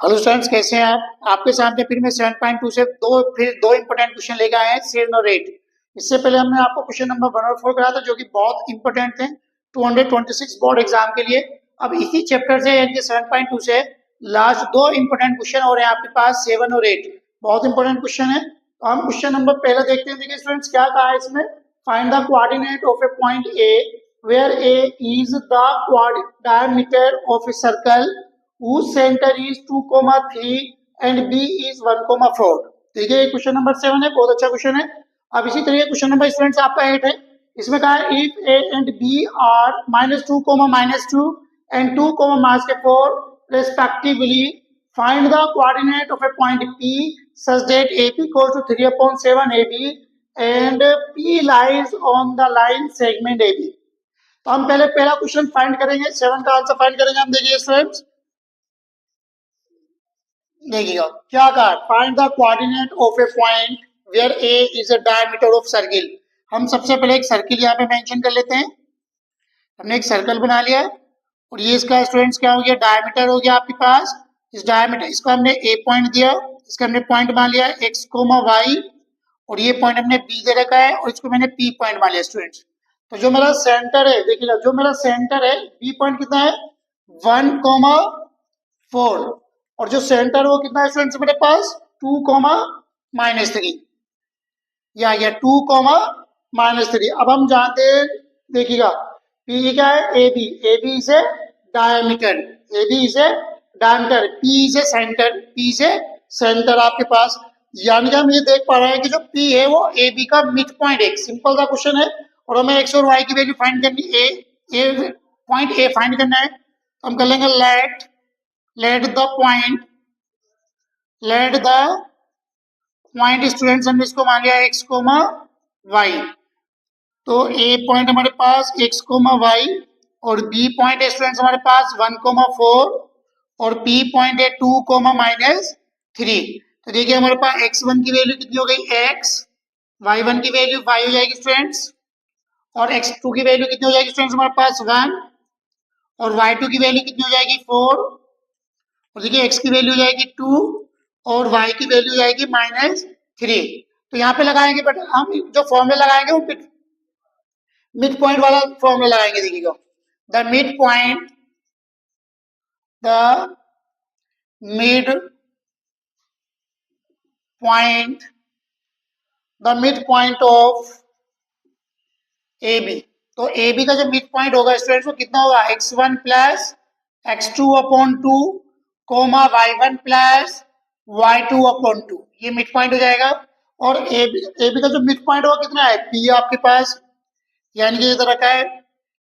Hello students, कैसे हैं आप? आपके सामने फिर मैं 7.2 से दो इंपॉर्टेंट क्वेश्चन लेके आए हैं, 7 और 8। इससे पहले हमने आपको क्वेश्चन नंबर 1 और 4 कराया था, जो कि बहुत इंपॉर्टेंट थे 226 बोर्ड एग्जाम के लिए। अब इसी चैप्टर से यानी कि 7.2 से लास्ट दो इंपॉर्टेंट क्वेश्चन हो रहे हैं आपके पास, 7 और 8। बहुत इंपॉर्टेंट क्वेश्चन है। तो हम क्वेश्चन नंबर पहले देखते हैं। देखिए स्टूडेंट्स, क्या कहा है इसमें? Find the coordinate of a point A where A is the diameter of a circle whose center is 2,3 and B is 1,4। ठीक है, क्वेश्चन नंबर 7 है, बहुत अच्छा क्वेश्चन है। अब इसी तरीके क्वेश्चन नंबर स्टूडेंट्स आपका 8 है। इसमें कहा है if A and B are -2, and 2, 4 respectively, find the coordinate of a point P such that AP equals to 3/7 AB and P lies on the line segment AB। तो हम पहले पहला question find करेंगे, 7 का आंसर फाइंड करेंगे हम। देखिए students, देखिएगा क्या कहा, find the coordinate of a point where A is a diameter of circle. हम सबसे पहले एक सर्किल यहाँ पे मेंशन कर लेते हैं। हमने एक सर्कल बना लिया है और ये इसका स्टूडेंट्स क्या हो गया, डायमीटर हो गया आपके पास। इस डायमीटर, इसको हमने ए पॉइंट दिया, इसका हमने पॉइंट मान लिया एक्स कोमा वाई, और ये पॉइंट हमने बी दे रखा है और इसको मैंने पी पॉइंट मान लिया स्टूडेंट्स। तो जो मेरा सेंटर है, देखिएगा जो मेरा सेंटर है बी पॉइंट कितना है 1,4, और जो सेंटर वो कितना है स्टूडेंट्स मेरे पास 2,-3, या 2,-3। अब हम जानते हैं, देखिएगा पी क्या है, A B is a diameter, A B is a diameter, P is a centre, P is a centre आपके पास। यानी कि हम ये देख पा रहे हैं कि जो पी है वो ए बी का मिड पॉइंट है। सिंपल सा क्वेश्चन है और हमें एक्स और वाई की वैल्यू फाइंड करनी, ए पॉइंट ए फाइंड करना है। तो हम कर लेंगे लेट द पॉइंट स्टूडेंट्स, हमने इसको मान लिया एक्स कोमा वाई। तो ए पॉइंट हमारे पास एक्स कोमा वाई और बी पॉइंट स्टूडेंट्स हमारे पास 1,4 और पी पॉइंट है 2,-3। तो देखिए हमारे पास x1 की वैल्यू कितनी हो गई x, y1 की वैल्यू 5 हो जाएगी स्टूडेंट्स, और x2 की वैल्यू कितनी हो जाएगी स्टूडेंट्स हमारे पास 1, और y2 की वैल्यू कितनी हो जाएगी 4, और देखिए x की वैल्यू हो जाएगी 2 और y की वैल्यू हो जाएगी -3। तो यहाँ पे लगाएंगे, बट हम जो फॉर्मूला लगाएंगे वो मिड पॉइंट वाला फॉर्मूला लगाएंगे। देखिएगा the mid point of A B. तो ए बी का जो मिड पॉइंट होगा स्टूडेंट्स वो कितना होगा x1 plus x2/2 coma y1 plus y2/2, ये मिड पॉइंट हो जाएगा। और ए बी का जो मिड पॉइंट होगा कितना है पी आपके पास, यानी कि इधर रखा है,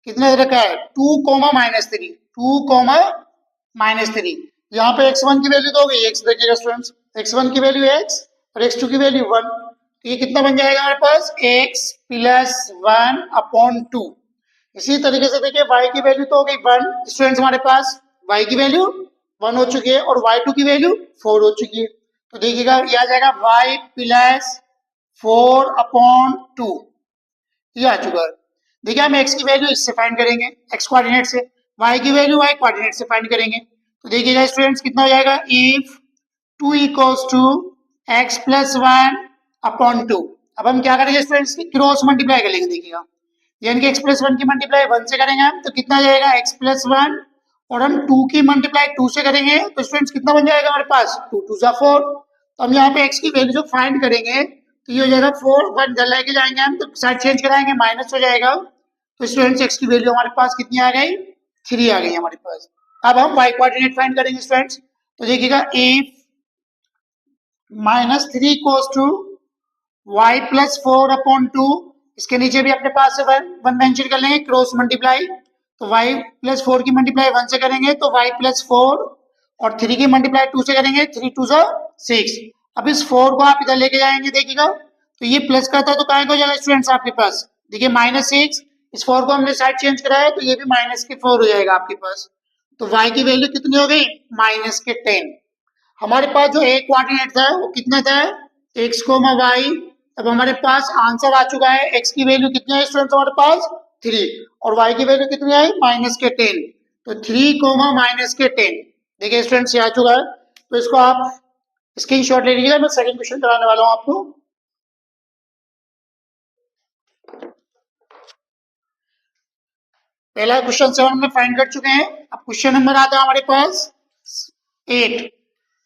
कितना रखा है 2,-3, 2,-3। यहाँ पे x1 की वैल्यू तो हो गई x, देखिएगा स्टूडेंट्स x1 की वैल्यू x और x2 की वैल्यू 1। तो ये कितना बन जाएगा हमारे पास x + 1/2। इसी तरीके से देखिए y की वैल्यू तो हो गई 1 स्टूडेंट्स, हमारे पास y की वैल्यू 1 हो चुकी है और y2 की वैल्यू 4 हो चुकी है। तो देखिएगा ये आ जाएगा y + 4/2, ये आ चुका है। देखिए हम x की वैल्यू इससे फाइंड करेंगे, x कोऑर्डिनेट से, y की वैल्यू y कोऑर्डिनेट से फाइंड करेंगे। तो देखिएगा स्टूडेंट्स कितना हो जाएगा, इफ 2 = x + 1/2। अब हम क्या करेंगे स्टूडेंट्स, क्रॉस मल्टीप्लाई कर लेंगे। देखिएगा यानी कि x + 1 की मल्टीप्लाई 1 से करेंगे हम, तो कितना जाएगा x + 1, और हम 2 की मल्टीप्लाई 2 से करेंगे तो स्टूडेंट्स कितना बन जाएगा हमारे पास 2 × 2 = 4। तो हम यहाँ पे x की वैल्यू जो फाइंड करेंगे तो ये हो जाएगा 4, 1 इधर लेके जाएंगे हम तो साइड चेंज कराएंगे, माइनस हो जाएगा। तो स्टूडेंट्स x की वैल्यू हमारे पास कितनी आ गई 3 आ गई हमारे पास। अब हम y कोऑर्डिनेट फाइंड करेंगे स्टूडेंट्स। तो देखिएगा इफ -3 = y + 4/2, इसके नीचे भी अपने पास से 1 मेंशन कर लेंगे, क्रॉस मल्टीप्लाई। तो y + 4 की मल्टीप्लाई 1 से करेंगे तो y + 4, और 3 की मल्टीप्लाई 2 से करेंगे, 3 × 2 = 6। अब इस 4 को आप इधर लेके जाएंगे, देखिएगा तो ये प्लस का था तो काय हो जाएगा स्टूडेंट्स आपके पास, देखिए -6, इस 4 को हमने साइड चेंज कराया तो ये भी -4 हो जाएगा आपके पास। तो y की वैल्यू कितनी हो गई -10। हमारे पास जो एक कोऑर्डिनेट था वो कितना था x, y। अब हमारे पास आंसर आ चुका है, x की वैल्यू कितनी है स्टूडेंट्स हमारे पास 3, और y की वैल्यू कितनी आई -10। तो 3, -10, देखिए स्टूडेंट्स ये आ चुका है। तो इसको आप स्क्रीनशॉट ले लीजिएगा, मैं सेकंड क्वेश्चन कराने वाला हूं आपको। पहला क्वेश्चन 7 में फाइंड कर चुके हैं। अब क्वेश्चन नंबर आता है हमारे पास 8।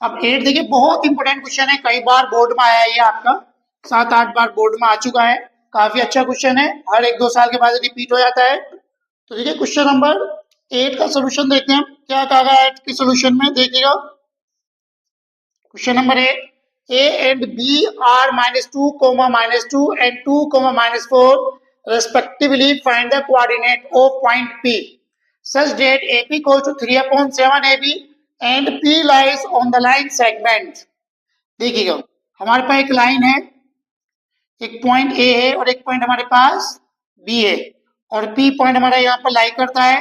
अब 8 देखिए बहुत इंपॉर्टेंट क्वेश्चन है, कई बार बोर्ड में आया है, ये आपका 7-8 बार बोर्ड में आ चुका है, काफी अच्छा क्वेश्चन है, हर 1-2 साल के बाद रिपीट हो जाता है। तो देखिए क्वेश्चन नंबर 8 का सोल्यूशन देखते हैं क्या कहा गया है 8 के सोल्यूशन में, देखिएगा question number 8, A and B are -2, -2 and 2, -4 respectively. Find the coordinate of point P such that AP equals to 3/7 AB and P lies on the line segment। देखिएगा हमारे पास एक लाइन है, एक पॉइंट A है और एक पॉइंट हमारे पास B है, और P पॉइंट हमारा यहाँ पर लाई करता है,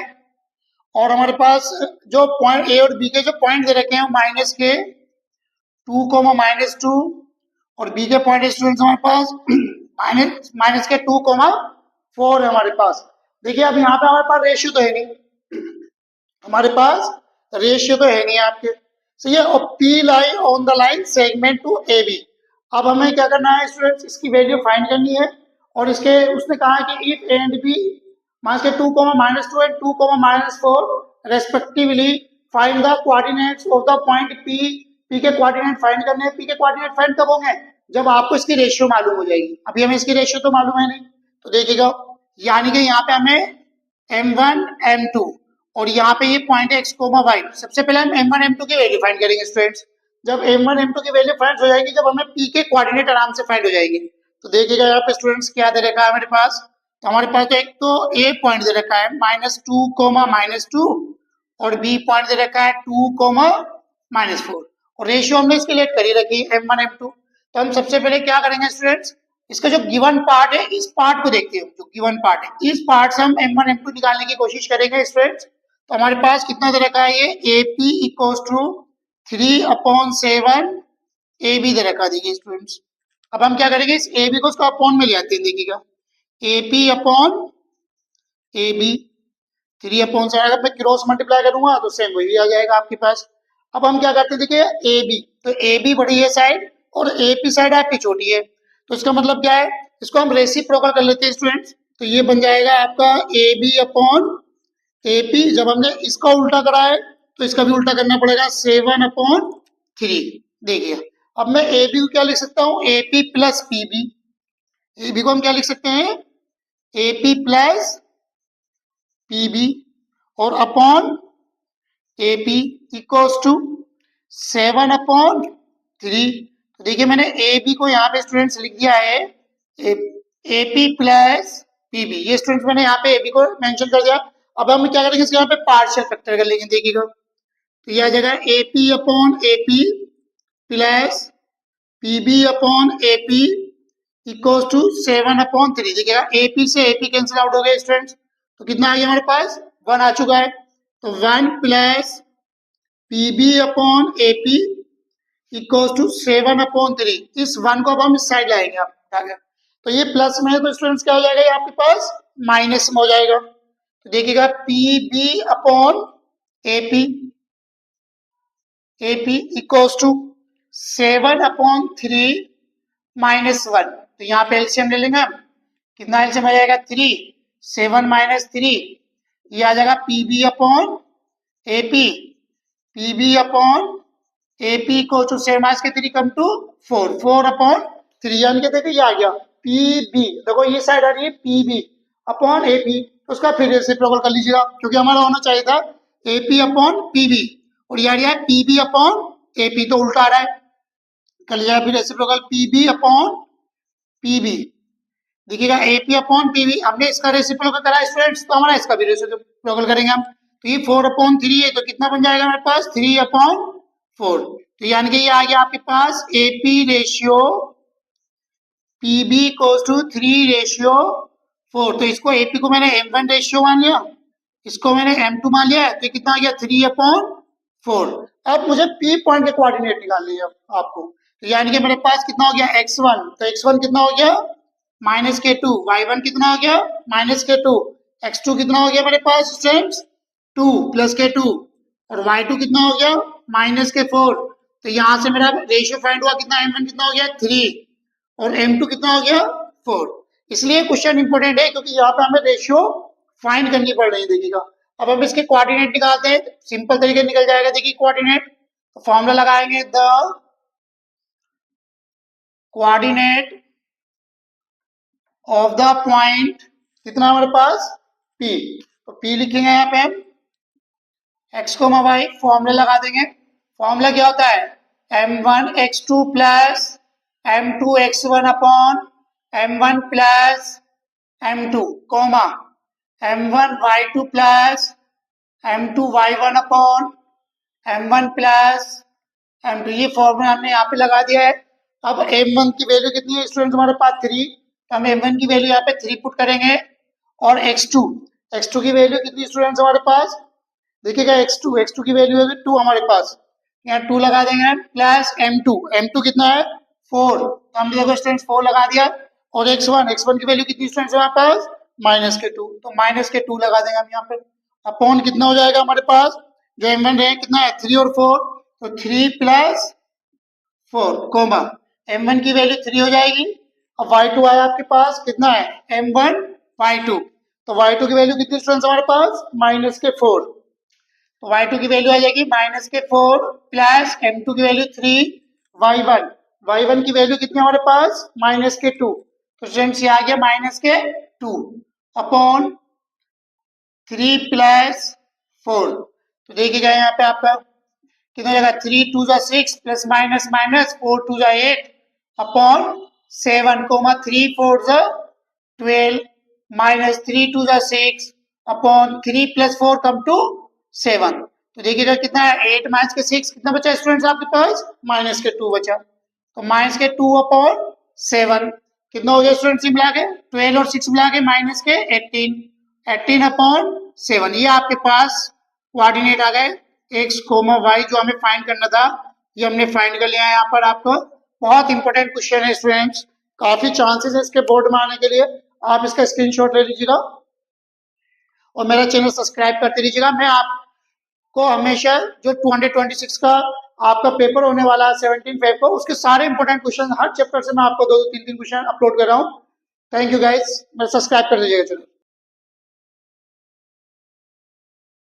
और हमारे पास जो पॉइंट A और B के जो पॉइंट दे रखे हैं माइनस के 2, -2 और B के पॉइंट स्टूडेंट्स हमारे पास माइनस के 2, 4 है हमारे पास। देखिए अब यहाँ पे हमारे पास रेशियो तो है नहीं, हमारे पास रेशियो तो है नहीं आपके, सही है, और P lie on the line segment to AB। अब हमें क्या करना है स्टूडेंट्स, इसकी वैल्यू फाइंड करनी है, और इसके उसने कहा है कि इफ एंड बी माइनस के 2, -2 and 2, -4 respectively find the coordinates of the point P। P के कोऑर्डिनेट फाइंड करने हैं। P के कोऑर्डिनेट फाइंड कब होंगे, जब आपको इसकी रेशियो मालूम हो जाएगी, अभी हमें इसकी रेशियो तो मालूम है नहीं। तो देखिएगा यानी कि यहाँ पे हमें M1 M2 और यहाँ पे ये पॉइंट है x, y। सबसे पहले हम M1 M2 की वैल्यू फाइंड करेंगे स्टूडेंट्स। जब M1 M2 की वैल्यू फाइंड हो जाएगी, जब हमें P के कोऑर्डिनेट आराम से फाइंड हो जाएंगे। तो देखिएगा यहाँ पे स्टूडेंट्स क्या दे रखा है हमारे पास, तो हमारे पास तो एक तो A पॉइंट दे रखा है -2, -2 और B पॉइंट दे रखा है 2, -4 और रेशियो हमने इसकी लेट करी रखी है M1 M2। तो हम सबसे पहले क्या करेंगे स्टूडेंट्स, इसका जो गिवन पार्ट है इस पार्ट को देखते हैं, जो गिवन पार्ट है इस पार्ट से हम M1 M2 निकालने की कोशिश करेंगे स्टूडेंट्स। तो हमारे पास कितना दे रखा है, ये AP इक्वल्स टू 3/7 AB दे रखा। देखिए स्टूडेंट्स अब हम क्या करेंगे, इस AB को उसका अपॉन में ले आते हैं। देखिएगा AP अपॉन AB 3/7, अगर मैं क्रॉस मल्टीप्लाई करूंगा तो सेम वही आ जाएगा आपके पास। अब हम क्या करते हैं, देखिए AB, तो AB बड़ी है साइड और AP साइड आपकी छोटी है, तो इसका मतलब क्या है, इसको हम रेसिप्रोकल कर लेते हैं स्टूडेंट्स। तो ये बन जाएगा आपका AB अपॉन AP। जब हमने इसका उल्टा करा है तो इसका भी उल्टा करना पड़ेगा, 7/3। देखिए अब मैं AB को क्या लिख सकता हूँ, AP प्लस PB। AB को हम क्या लिख सकते हैं, AP प्लस PB और अपॉन AP इक्वल्स टू 7/3। तो देखिए मैंने AB को यहाँ पे स्टूडेंट्स लिख दिया है AP प्लस PB, ये स्टूडेंट्स मैंने यहाँ पे AB को मेंशन कर दिया। अब हम क्या करेंगे, इसके यहाँ पे पार्शियल फैक्टर कर लेंगे। देखिएगा तो यह जगह AP upon AP plus PB upon AP equals to 7/3। देखिएगा AP से AP कैंसिल आउट हो गए स्टूडेंट्स, तो कितना आ गया हमारे पास, 1 आ चुका है। तो 1 plus PB upon AP equals to 7/3। इस 1 को अब हम इस साइड लाएंगे, आप तो ये प्लस में है तो स्टूडेंट्स क्या हो जाएगा, ये आपके पास माइनस में हो जाएगा। तो देखिएगा PB upon AP equals to 7/3 -1। तो यहाँ पे एलसीएम ले लेंगे हम, कितना एलसीएम आ जाएगा, 3, 7 - 3, ये आ जाएगा PB upon AP equal to 7 - 3 come to 4, 4/3, यानी कि देखिए ये आ गया PB। देखो ये साइड आ रही है PB अपॉन AP, तो उसका फिर रेसिप्रोकल कर लीजिएगा, क्योंकि हमारा होना चाहिए था AP अपॉन PB और ये आ रहा है PB अपॉन AP, तो उल्टा आ रहा है, कर लीजिएगा फिर रेसिप्रोकल PB अपॉन PB। देखिएगा AP अपॉन PB, हमने इसका रेसिप्रोकल करा स्टूडेंट्स, तो हमारा इसका भी रेसिप्रोकल करेंगे हम। तो ये 4/3 है, तो कितना बन जाएगा हमारे पास, 3/4। तो यानी कि ये आ गया आपके पास AP ratio PB equals to 3/4। तो इसको AP को मैंने M1 रेशियो मान लिया, इसको मैंने M2 मान लिया, तो कितना आ गया, 3/4। अब मुझे P पॉइंट के कोऑर्डिनेट निकालने हैं आपको, तो यानी कि मेरे पास कितना हो गया, x1, तो x1 कितना हो गया, -2, y1 कितना हो गया, -2, x2 कितना हो गया मेरे पास स्टूडेंट्स, 2 + 2 और y2 कितना हो गया, -4। तो यहाँ से मेरा रेशियो फाइंड हुआ कितना, m1 कितना हो गया 3 और m2 कितना हो गया 4। इसलिए क्वेश्चन इंपोर्टेंट है क्योंकि यहाँ पे हमें रेशियो फाइंड करनी पड़ रही है। देखिएगा अब हम इसके कोऑर्डिनेट निकालते हैं, सिंपल तरीके निकल जाएगा। देखिए कोऑर्डिनेट, तो फॉर्मूला लगाएंगे the coordinate of the point कितना हमारे पास P, तो P लिखेंगे यहाँ पे हम x, y, फॉर्मूला लगा देंगे। फॉर्मूला क्या होता है m1 x2 plus m2 x1 upon m1 plus m2 comma m1 y2 plus m2 y1 upon m1 plus m2। ये फॉर्मूला हमने यहाँ पे लगा दिया है। अब m1 की वैल्यू कितनी है स्टूडेंट हमारे पास 3, तो हम m1 की वैल्यू यहाँ पे 3 पुट करेंगे और x2 की वैल्यू कितनी स्टूडेंट्स हमारे पास, देखिएगा x2 की वैल्यू है 2 हमारे पास, यहाँ 2 लगा देंगे प्लस m2 कितना है 4, तो हमने देखो स्टूडेंट्स 4 लगा दिया और x1 की वैल्यू कितनी स्टूडेंट्स हमारे पास -2, तो -2 लगा देंगे हम यहाँ पे। अपॉन कितना हो जाएगा हमारे पास, जो m1 है कितना है 3 और 4, तो 3 + 4 कोमा m1 की वैल्यू 3 हो जाएगी। अब y2 आया आपके पास कितना है m1 y2, तो y2 की वैल्यू कितनी स्टूडेंट्स हमारे पास -4, तो y2 की वैल्यू आ जाएगी -4 प्लस m2 की वैल्यू 3 y1 की वैल्यू कितनी हमारे पास -2, तो स्टूडेंट्स ये आ गया -2 अपॉन 3 + 4, तो देखिएगा यहाँ पे आपका कितना जाएगा 3 2 6 plus minus minus 4 2 8 upon 7 comma 3 4 12 minus 3 2 6 upon 3 + 4 come to 7, तो देखिएगा कितना है 8 - 6 कितना बचा स्टूडेंट्स आपके पास -2 बचा, तो -2 अपॉन 7 कितना हो गया स्टूडेंट्स मिला के 12 और 6 मिला के -18 अपॉन 7। ये आपके पास कोऑर्डिनेट आ गए x, y जो हमें फाइंड करना था, ये हमने फाइंड कर लिया है। यहाँ पर आपको बहुत इंपॉर्टेंट क्वेश्चन है स्टूडेंट्स, काफी चांसेस है इसके बोर्ड में आने के लिए, आप इसका स्क्रीनशॉट ले लीजिएगा और मेरा चैनल सब्सक्राइब करते रहिएगा। मैं आपको हमेशा जो 226 का आपका पेपर होने वाला है 17 फेब को, उसके सारे इंपॉर्टेंट क्वेश्चन हर चैप्टर से मैं आपको 2-2 3-3 क्वेश्चन अपलोड कर रहा हूँ। थैंक यू गाइस, मेरा सब्सक्राइब कर लीजिएगा चैनल।